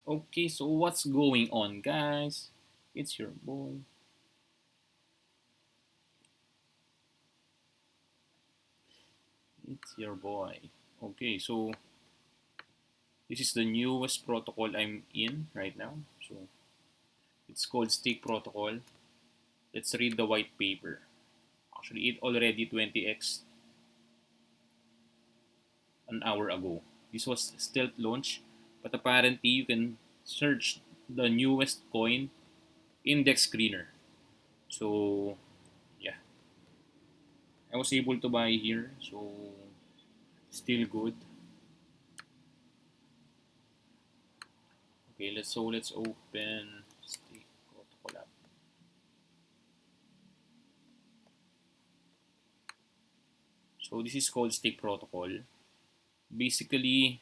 Okay, so what's going on, guys? It's your boy. It's your boy. Okay, so this is the newest protocol I'm in right now. So it's called Stake Protocol. Let's read the white paper. Actually, it already 20x an hour ago. This was stealth launch, but apparently you can search the newest coin index screener. So yeah, I was able to buy here. So still good. Okay, let's open Stake Protocol app. So this is called Stake Protocol. Basically,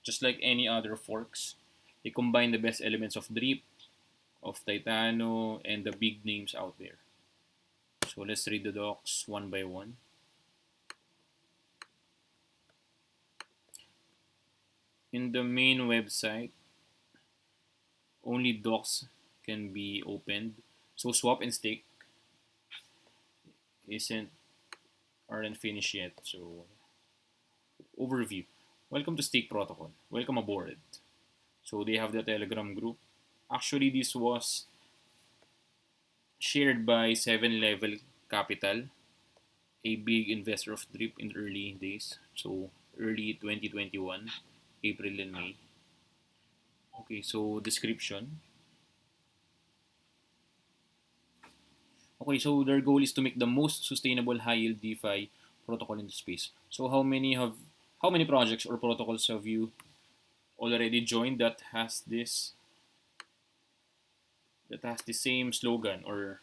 just like any other forks, they combine the best elements of DRIP, of Titano, and the big names out there. So let's read the docs one by one. In the main website, only docs can be opened. So swap and stake isn't aren't finished yet. So overview. Welcome to Stake Protocol. Welcome aboard. So they have the Telegram group. Actually, this was shared by 7 Level Capital, a big investor of DRIP in the early days. So early 2021, April and May. Okay, so description. Okay, so their goal is to make the most sustainable high yield DeFi protocol in the space. So how many projects or protocols have you already joined that has the same slogan or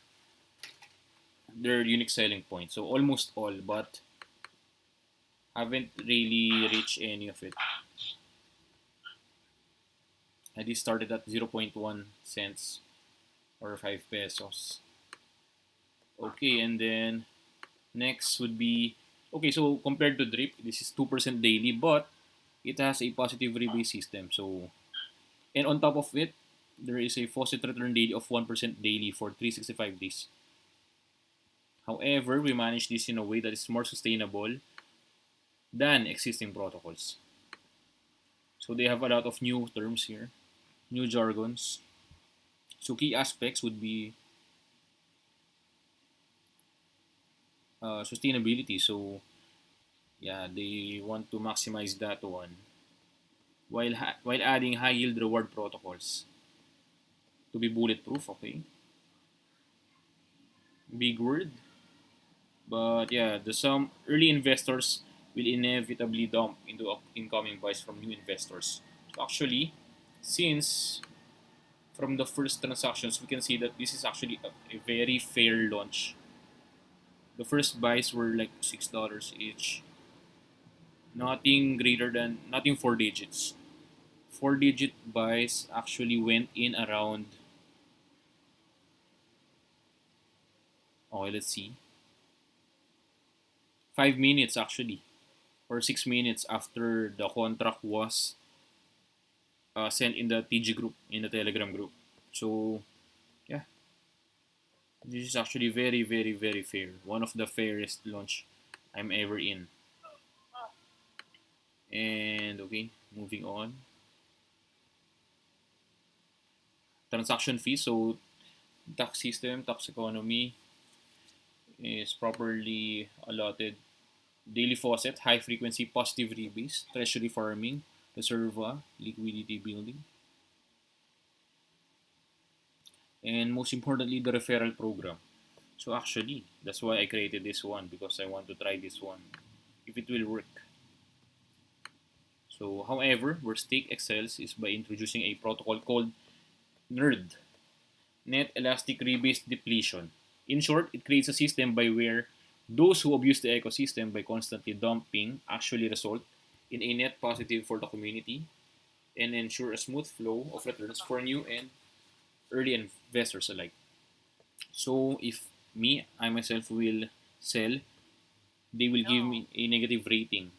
their unique selling point? So almost all, but haven't really reached any of it. I just started at 0.1 cents or 5 pesos. Okay, and then next would be okay. So compared to Drip, this is 2% daily, but it has a positive rebase system. So and on top of it, there is a faucet return daily of 1% daily for 365 days. However, we manage this in a way that is more sustainable than existing protocols. So they have a lot of new terms here, new jargons. So key aspects would be sustainability. So yeah, they want to maximize that one while adding high yield reward protocols to be bulletproof. Okay, big word, but yeah, the some early investors will inevitably dump into incoming buys from new investors. So actually, since from the first transactions, we can see that this is actually a very fair launch. The first buys were like $6 each. Nothing 4 digits. 4 digit buys actually went in around, okay, let's see, 5 minutes actually, or 6 minutes after the contract was sent in the TG group, in the Telegram group. So yeah, this is actually very, very, very fair. One of the fairest launch I'm ever in. And okay, moving on. Transaction fee. So tax system, tax economy is properly allotted. Daily faucet, high frequency positive rebase, treasury farming, reserva, liquidity building, and most importantly, the referral program. So actually, that's why I created this one, because I want to try this one if it will work. So, however, where Stake excels is by introducing a protocol called NERD, Net Elastic Rebase Depletion. In short, it creates a system by where those who abuse the ecosystem by constantly dumping actually result in a net positive for the community and ensure a smooth flow of returns for new and early investors alike. So if I myself will sell, they will give me a negative rating.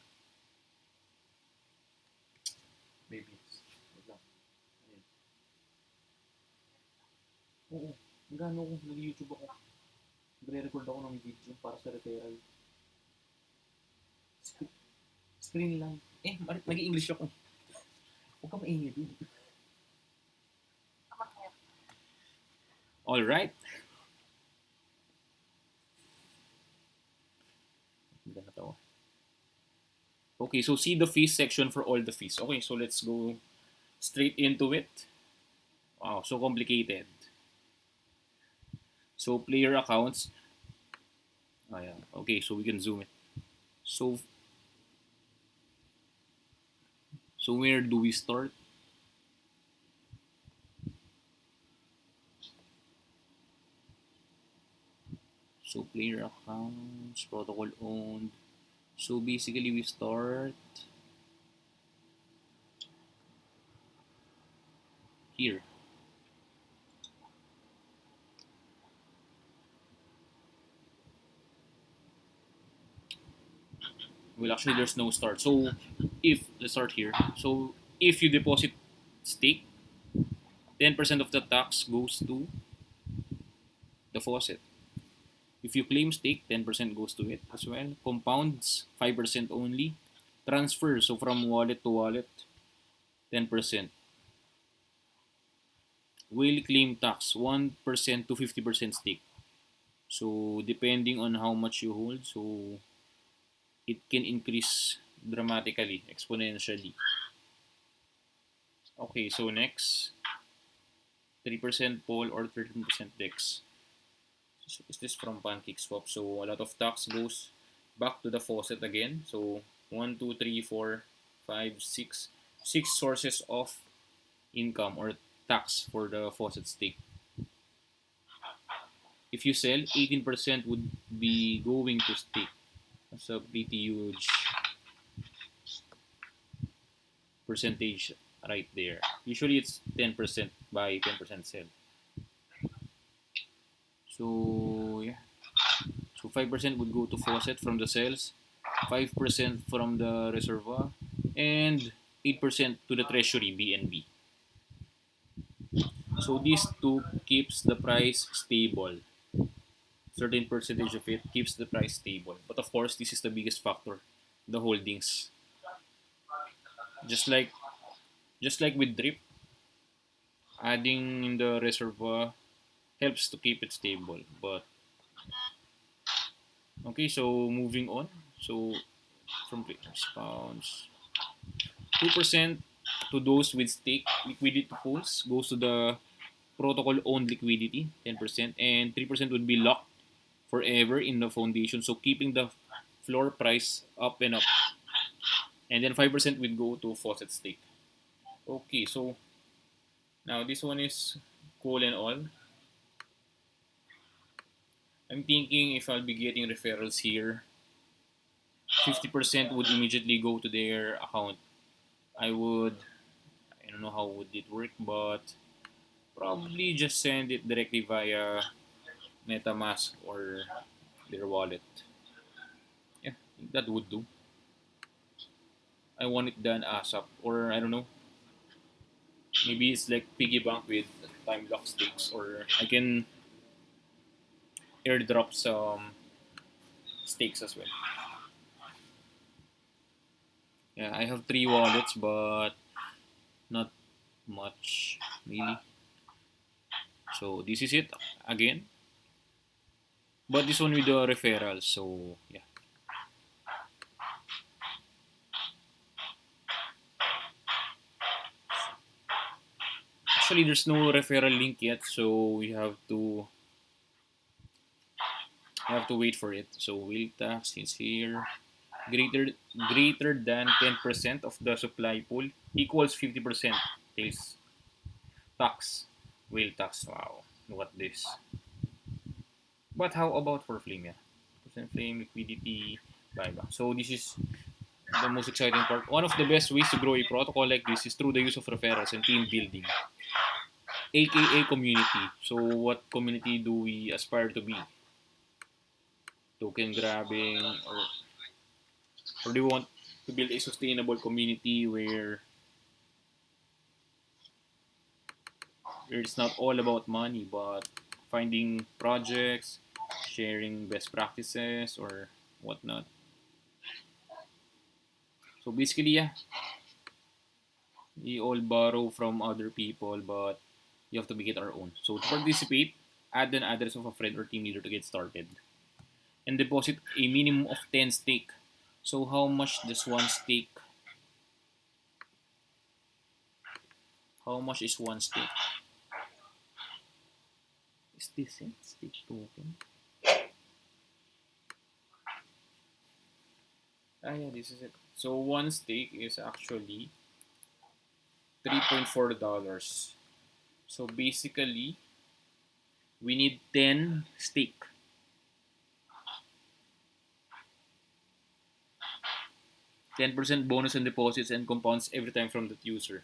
Maybe. Oo, nag-ano ako, nag-YouTube ako. Nagre-record ako ng video para sa referral. Screen lang. Nag-i-English ako. Huwag ka maingit. Alright. Okay, so see the fees section for all the fees. Okay, so let's go straight into it. Wow, so complicated. So player accounts. Oh, yeah. Okay, so we can zoom it. So where do we start? So player accounts, protocol owned. So basically we start here. Well, actually there's no start. So let's start here. So if you deposit stake, 10% of the tax goes to the faucet. If you claim stake, 10% goes to it as well. Compounds, 5% only. Transfer, so from wallet to wallet, 10%. Whale claim tax, 1% to 50% stake. So depending on how much you hold, so it can increase dramatically, exponentially. Okay, so next, 3% poll or 13% DEX. So is this from PancakeSwap? So a lot of tax goes back to the faucet again. So 1, 2, 3, 4, 5, 6, 6 sources of income or tax for the faucet stake. If you sell, 18% would be going to stake. That's a pretty huge percentage right there. Usually it's 10% buy, 10% sell. So yeah. So 5% would go to faucet from the sales, 5% from the reservoir, and 8% to the treasury BNB. So these two keeps the price stable. Certain percentage of it keeps the price stable. But of course, this is the biggest factor, the holdings. Just like with drip, adding in the reservoir helps to keep it stable. But okay, so moving on. So from pounds, 2% to those with stake liquidity pools goes to the protocol owned liquidity, 10%, and 3% would be locked forever in the foundation. So keeping the floor price up and up. And then 5% would go to faucet stake. Okay, so now this one is cool and all. I'm thinking if I'll be getting referrals here, 50% would immediately go to their account. I don't know how would it work, but probably just send it directly via MetaMask or their wallet. Yeah, I think that would do. I want it done ASAP, or I don't know. Maybe it's like piggy bank with time lock stakes, or I can airdrop some stakes as well. Yeah, I have 3 wallets, but not much really. So this is it again, but this one with the referral. So yeah. Actually, there's no referral link yet, so we have to wait for it. So whale tax is here. Greater than 10% of the supply pool equals 50% sales tax. Whale tax. Wow, look at this. But how about for flame? Yeah, percent flame liquidity buyback. So this is the most exciting part. One of the best ways to grow a protocol like this is through the use of referrals and team building, aka community. So what community do we aspire to be? Token grabbing, or do you want to build a sustainable community where where it's not all about money, but finding projects, sharing best practices, or whatnot. So basically, yeah, we all borrow from other people, but you have to make it our own. So to participate, add an address of a friend or team leader to get started, and deposit a minimum of 10 stake. So how much does one stake? How much is one stake? Is this it? Stake token? Ah, yeah, this is it. So one stake is actually $3.4. So basically, we need 10 stake. 10% bonus on deposits and compounds every time from that user.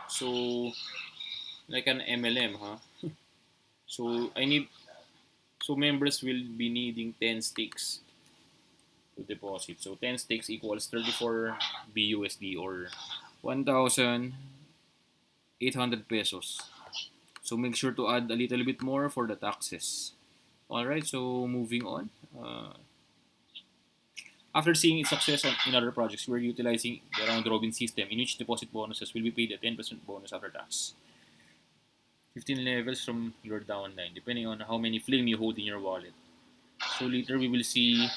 So like an MLM, huh? So I need so members will be needing 10 stakes to deposit. So 10 stakes equals 34 BUSD or 1,800 pesos. So make sure to add a little bit more for the taxes. Alright, so moving on. After seeing its success in other projects, we're utilizing the round robin system in which deposit bonuses will be paid a 10% bonus after tax. 15 levels from your downline, depending on how many flame you hold in your wallet. So later we will see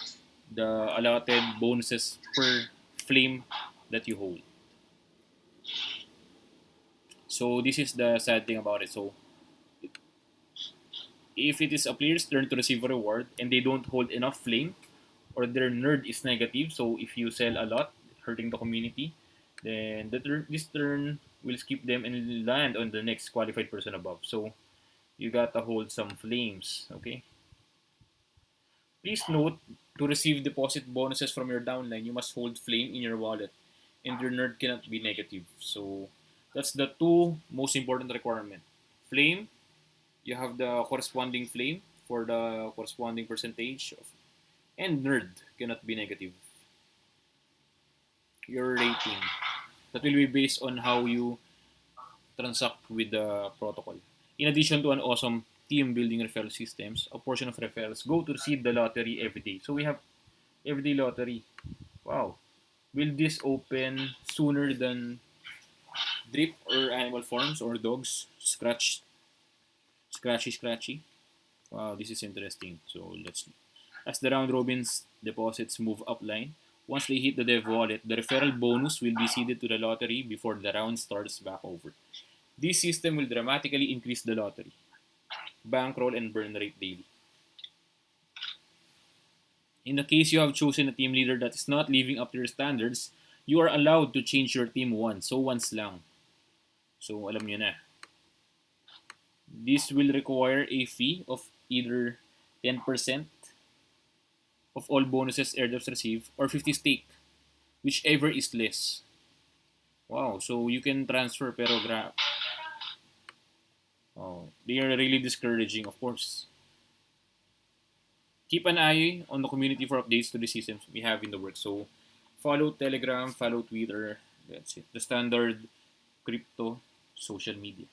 the allotted bonuses per flame that you hold. So this is the sad thing about it. So if it is a player's turn to receive a reward and they don't hold enough flame, or their nerd is negative, so if you sell a lot, hurting the community, then this turn will skip them and land on the next qualified person above. So you gotta hold some flames, okay? Please note, to receive deposit bonuses from your downline, you must hold flame in your wallet, and your nerd cannot be negative. So that's the two most important requirement. Flame, you have the corresponding flame for the corresponding percentage of, and nerd cannot be negative. Your rating, that will be based on how you transact with the protocol. In addition to an awesome team building referral systems, a portion of referrals go to seed the lottery every day. So we have everyday lottery. Wow. Will this open sooner than drip or animal forms or dogs? Scratchy. Wow, this is interesting. So let's as the round robin's deposits move upline, once they hit the dev wallet, the referral bonus will be seeded to the lottery before the round starts back over. This system will dramatically increase the lottery, bankroll, and burn rate daily. In the case you have chosen a team leader that is not living up to your standards, you are allowed to change your team once. So once lang. So alam nyo na. This will require a fee of either 10% of all bonuses airdrops receive or 50 stake, whichever is less. Wow, so you can transfer pero they are really discouraging, of course. Keep an eye on the community for updates to the systems we have in the works. So follow Telegram, follow Twitter. That's it. The standard crypto social media.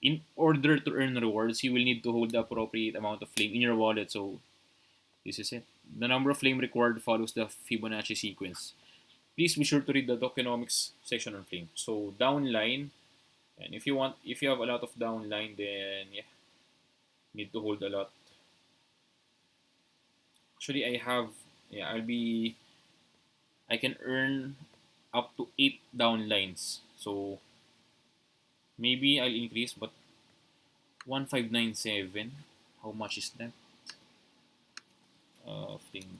In order to earn rewards, you will need to hold the appropriate amount of flame in your wallet. So this is it. The number of flame required follows the Fibonacci sequence. Please be sure to read the tokenomics section on flame. So downline, and if you have a lot of downline, then yeah, need to hold a lot. Actually, I can earn up to 8 downlines. So maybe I'll increase, but 1597, how much is that? Thing.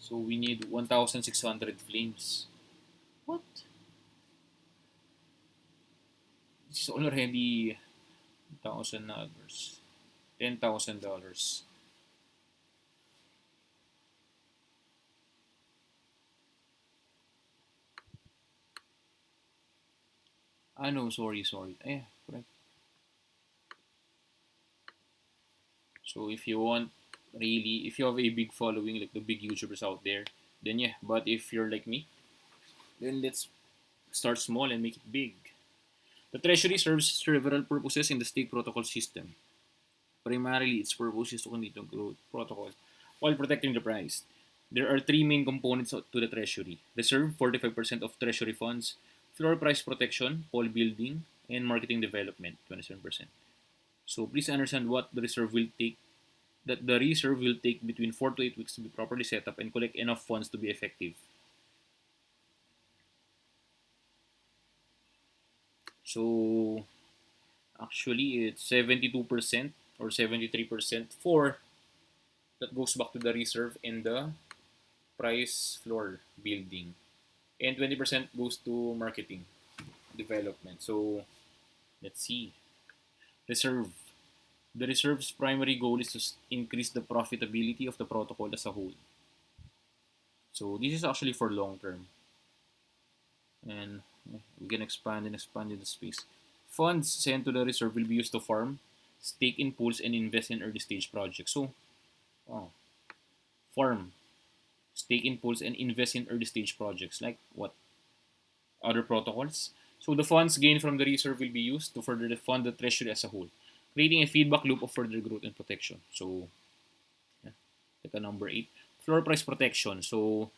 So we need 1,600 flames. What? This is already $1,000. $10,000. Ah no, sorry. Correct. So if you want really, if you have a big following like the big YouTubers out there, then yeah. But if you're like me, Then let's start small and make it big. The treasury serves several purposes in the stake protocol system. Primarily, its purpose is to continue to grow protocol while protecting the price. There are three main components to the treasury: reserve, 45% of treasury funds; floor price protection, pool building; and marketing development, 27%. So please understand what the reserve will take. That the reserve will take between 4 to 8 weeks to be properly set up and collect enough funds to be effective. So actually, it's 72% or 73% for that goes back to the reserve and the price floor building, and 20% goes to marketing development. So let's see. Reserve. The reserve's primary goal is to increase the profitability of the protocol as a whole. So this is actually for long term, and we can expand and expand in the space. Funds sent to the reserve will be used to farm, stake in pools, and invest in early stage projects. So, oh, farm, stake in pools, and invest in early stage projects like what other protocols. So the funds gained from the reserve will be used to further fund the treasury as a whole, creating a feedback loop of further growth and protection. So, yeah, like a number 8. Floor price protection. So,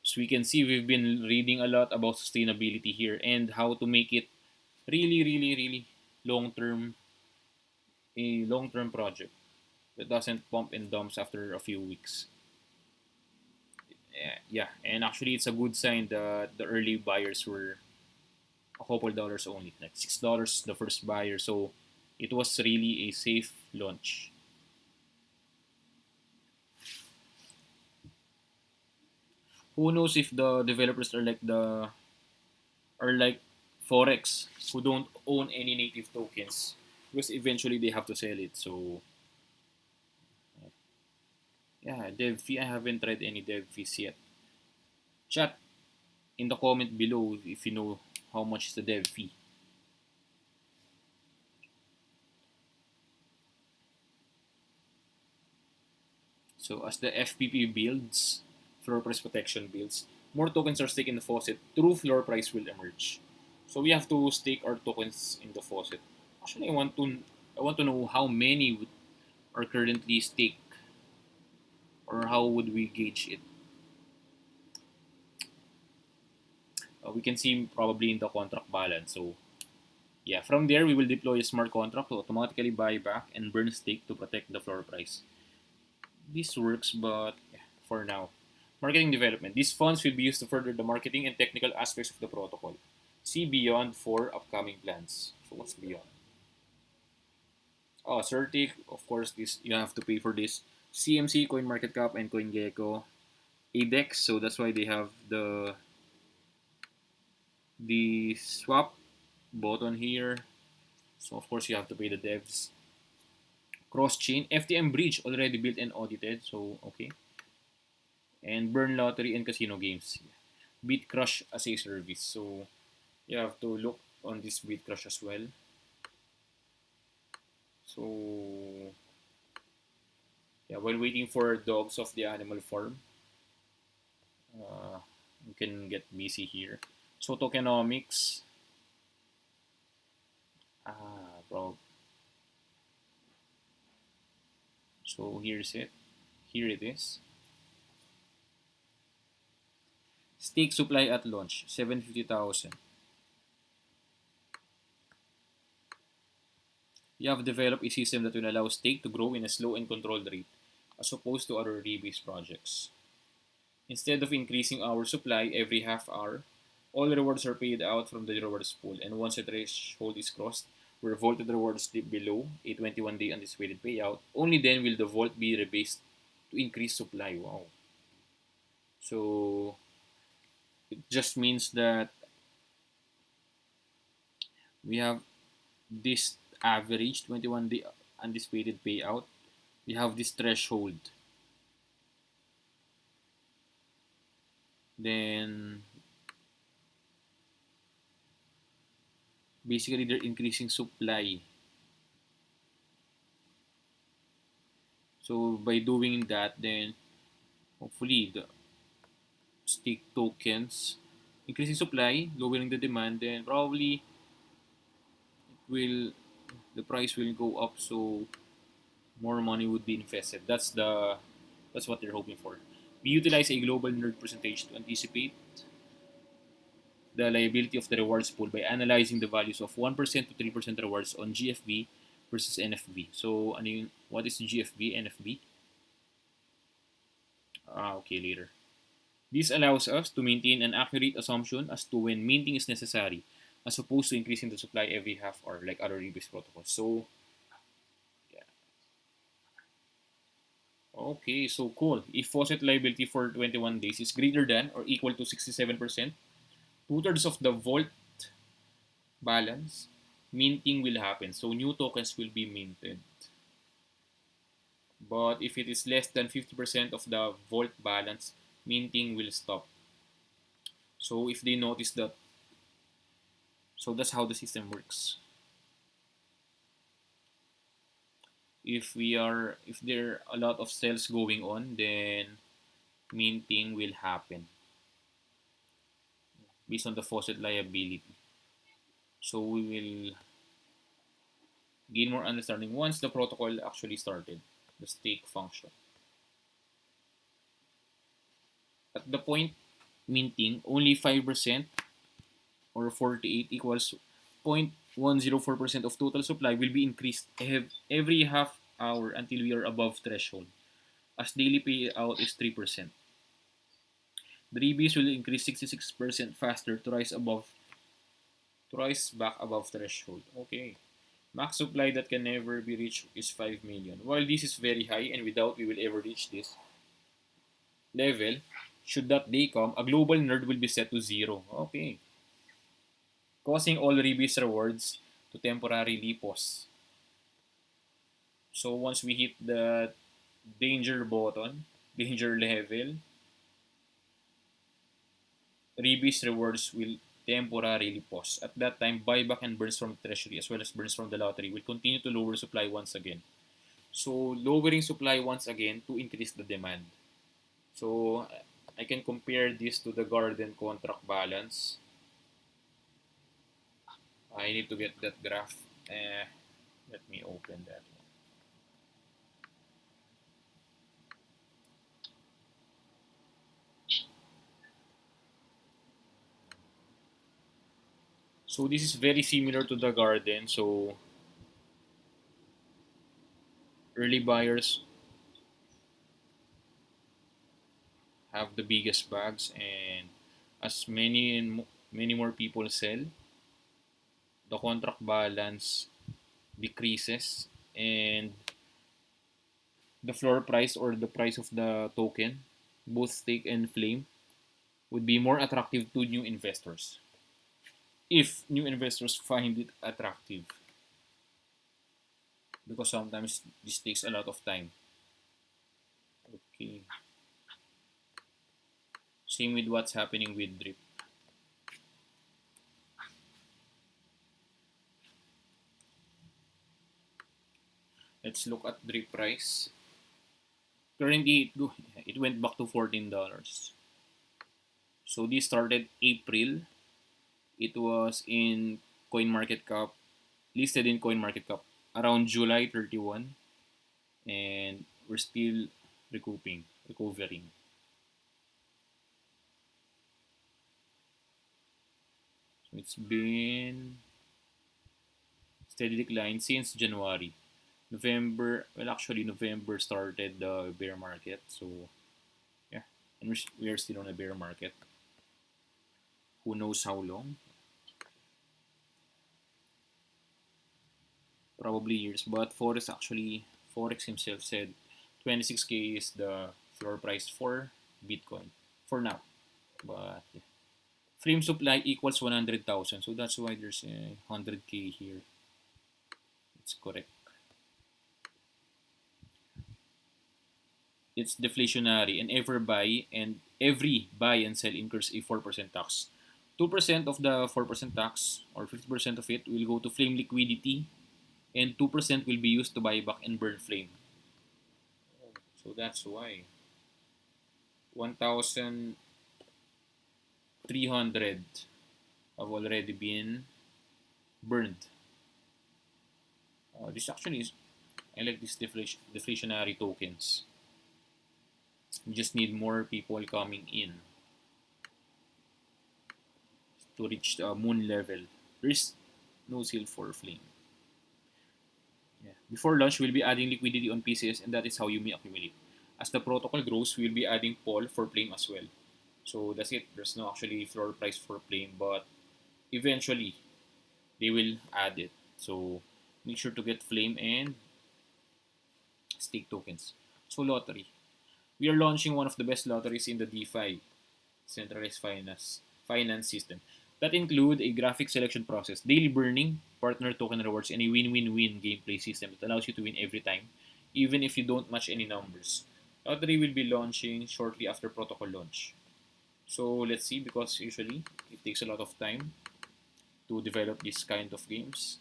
as we can see, we've been reading a lot about sustainability here and how to make it really, really, really long-term, a long-term project that doesn't pump and dumps after a few weeks. Yeah, and actually, it's a good sign that the early buyers were a couple dollars only, like $6 the first buyer. So it was really a safe launch. Who knows if the developers are like Forex, who don't own any native tokens, because eventually they have to sell it. So yeah, dev fee. I haven't tried any dev fees yet. Chat in the comment below if you know how much is the dev fee. So as the FPP builds, floor price protection builds, more tokens are staked in the faucet. True floor price will emerge. So we have to stake our tokens in the faucet. Actually, I want to know how many are currently staked, or how would we gauge it? We can see probably in the contract balance. So yeah, from there we will deploy a smart contract to automatically buy back and burn stake to protect the floor price. This works, but yeah, for now. Marketing development. These funds will be used to further the marketing and technical aspects of the protocol. See beyond for upcoming plans. So what's beyond? Oh, Certic, of course, this you have to pay for this. CMC, CoinMarketCap, and CoinGecko. ADEX, so that's why they have the swap button here. So of course you have to pay the devs. Cross chain, FTM bridge already built and audited, so okay. And burn lottery and casino games. Beat Crush as a service. So you have to look on this Beat Crush as well. So yeah, while waiting for dogs of the animal farm, you can get busy here. So tokenomics. Bro. So here's it. Here it is. Stake supply at launch, 750,000. We have developed a system that will allow stake to grow in a slow and controlled rate, as opposed to other rebase projects. Instead of increasing our supply every half hour, all rewards are paid out from the rewards pool, and once a threshold is crossed, where vaulted rewards dip below a 21-day anticipated payout, only then will the vault be rebased to increase supply. Wow. So it just means that we have this average 21-day anticipated payout. We have this threshold. Then basically they're increasing supply. So by doing that, then hopefully the stake tokens increasing supply, lowering the demand, then probably will the price will go up, so more money would be invested. That's what they're hoping for. We utilize a global nerd percentage to anticipate the liability of the rewards pool by analyzing the values of 1% to 3% rewards on GFV versus NFV. So, what is GFV, NFV? Okay, later. This allows us to maintain an accurate assumption as to when minting is necessary, as opposed to increasing the supply every half hour like other rebase protocols. So, yeah. Okay, so cool. If faucet liability for 21 days is greater than or equal to 67%, two-thirds of the vault balance, minting will happen. So new tokens will be minted. But if it is less than 50% of the vault balance, minting will stop. So if they notice that, so that's how the system works. If there are a lot of sales going on, then minting will happen based on the faucet liability. So we will gain more understanding once the protocol actually started, the stake function. At the point minting, only 5% or 48 equals 0.104% of total supply will be increased every half hour until we are above threshold, as daily payout is 3%. The rebates will increase 66% faster to rise back above threshold. Okay. Max supply that can never be reached is 5 million. While this is very high and without we will ever reach this level, should that day come, a global nerd will be set to 0. Okay. Causing all rebase rewards to temporarily pause. So once we hit the danger button, danger level, rebase rewards will temporarily pause. At that time, buyback and burns from treasury as well as burns from the lottery will continue to lower supply once again. So lowering supply once again to increase the demand. So I can compare this to the garden contract balance. I need to get that graph. Let me open that one. So this is very similar to the garden. So early buyers have the biggest bags, and as many more people sell, the contract balance decreases, and the floor price or the price of the token, both stake and flame, would be more attractive to new investors if new investors find it attractive, because sometimes this takes a lot of time. Okay, same with what's happening with drip. Let's look at drip price. Currently it went back to $14. So this started April. It was in CoinMarketCap, listed in CoinMarketCap around July 31, and we're still recovering. So it's been steady decline since January. November started the bear market. So yeah, and we're still on a bear market. Who knows how long? Probably years. But Forex himself said 26K is the floor price for Bitcoin for now. But yeah. Frame supply equals 100,000. So that's why there's a 100K here. It's correct. It's deflationary, and every buy and sell incurs a 4% tax. 2% of the 4% tax, or 50% of it, will go to flame liquidity, and 2% will be used to buy back and burn flame. So that's why 1,000 300 have already been burned. This actually is, I like these deflationary tokens. We just need more people coming in to reach the moon level. There's no seal for flame. Yeah. Before launch, we'll be adding liquidity on PCS, and that is how you may accumulate. As the protocol grows, we'll be adding Pol for flame as well. So that's it. There's no actually floor price for flame, but eventually they will add it. So make sure to get flame and stake tokens. So lottery. We are launching one of the best lotteries in the DeFi, centralized finance system. That include a graphic selection process, daily burning, partner token rewards, and a win-win-win gameplay system that allows you to win every time, even if you don't match any numbers. Lottery will be launching shortly after protocol launch. So let's see, because usually it takes a lot of time to develop this kind of games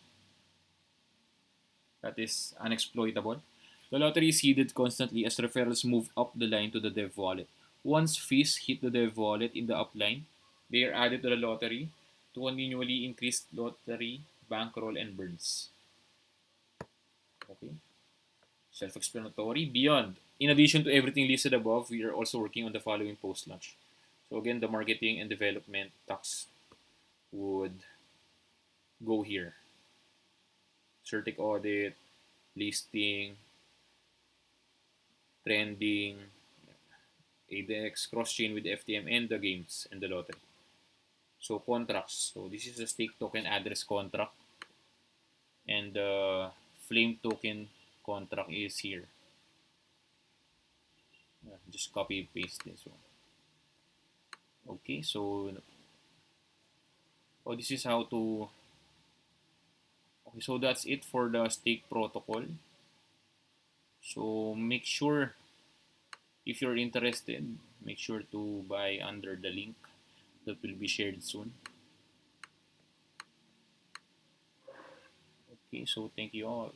that is unexploitable. The lottery is seeded constantly as referrals move up the line to the dev wallet. Once fees hit the dev wallet in the upline, they are added to the lottery to continually increase lottery bankroll and burns. Okay, self-explanatory. Beyond, in addition to everything listed above, we are also working on the following post-launch. So again, the marketing and development tax would go here. Certic audit, listing, trending, ADEX, cross-chain with FTM, and the games and the lottery. So contracts. So this is a stake token address contract, and the flame token contract is here. Just copy paste this one. Okay, so this is how to. Okay, so that's it for the stake protocol. So make sure, if you're interested, make sure to buy under the link that will be shared soon. Okay, so thank you all.